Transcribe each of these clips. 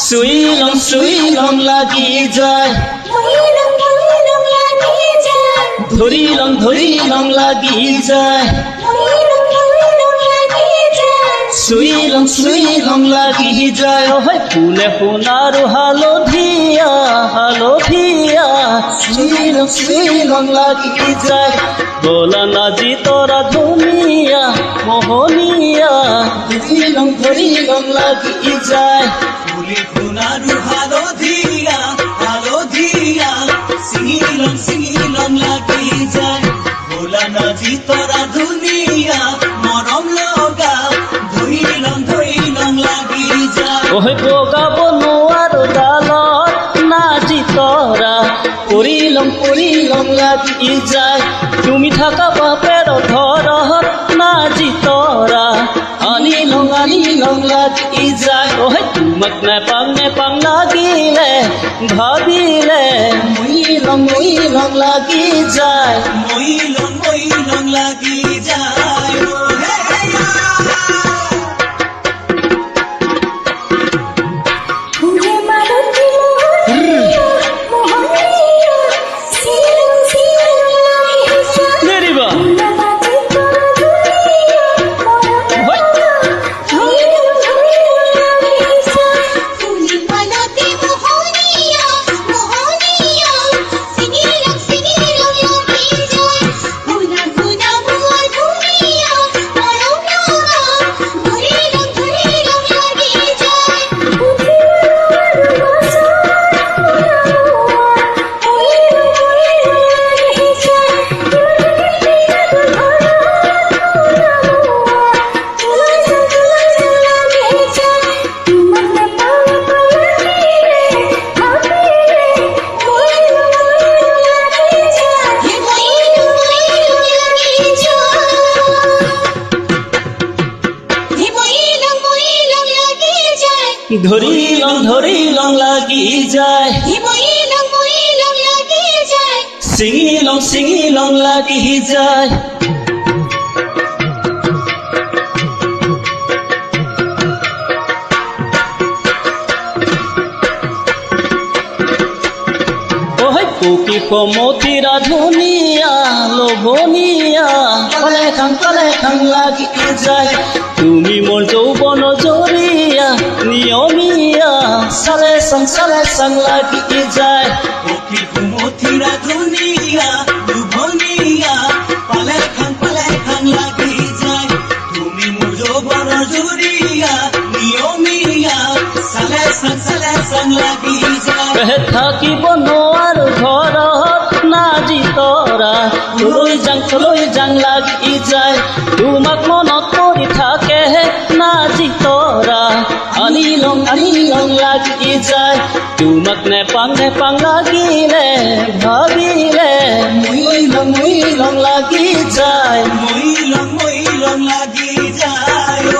চুই লং লাগি যায় ধৰি লং লাগি যায় চুই লং লাগি যায় হয় ফুলে সোণাৰু হালধীয়া চুই লং লাগি যায় বলা নাজি তৰা ধুনীয়া মোহনীয়া ধৰি লং লাগি যায় ফুলে সোণাৰু হালধীয়া ছিঙি লং লাগি যায় ভোলা নাজি তৰা ধুনীয়া মৰম লগা ধৰি লং লাগি যায় ওহে বগাব নোৱাৰো ডালত নাজি তৰা পৰি লং লাগি যায় তুমি থাকা বাপেৰ ঘৰত নাজি তৰা আনি লং লাগি যায় ওহে তোমাক নেপাং লাগিলে ভাবিলে মই লং লাগি যায় মই লং লাগি যায় ধৰি লং লাগি যায় ছিঙি লং লাগি যায় পকি সমতিৰা ধুনীয়া লোভনীয়া কলে খাং লাগি যায় তুমি মোৰ যৌৱন জৰিয়া নিয়মীয়া চালে চাং লাগি যায় পকি সমতিৰা ধুনীয়া লোভনীয়া পালে খাং লাগি যায় তুমি মোৰ যৌৱন জৰিয়া নিয়মীয়া চালে চাং লাগি যায় থাকিব নোৱাৰো ঘৰত নাজি তৰা লৈ যাং লাগি যায় তোমাক মনত পৰি থাকে নাজি তৰা আনি লং লাগি যায় তোমাক নেপাং লাগিলে ভাবিলে মই লং লাগি যায় মই লং লাগি যায়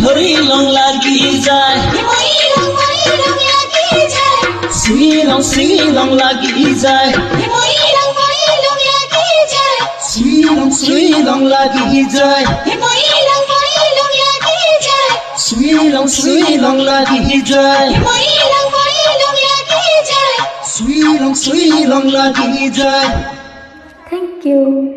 ধৰি লং লাগি যায় ছিঙি লং লাগি যায় চুই লং লাগি যায় চুই লং লাগি যায় চুই লং লাগি যায় Thank you.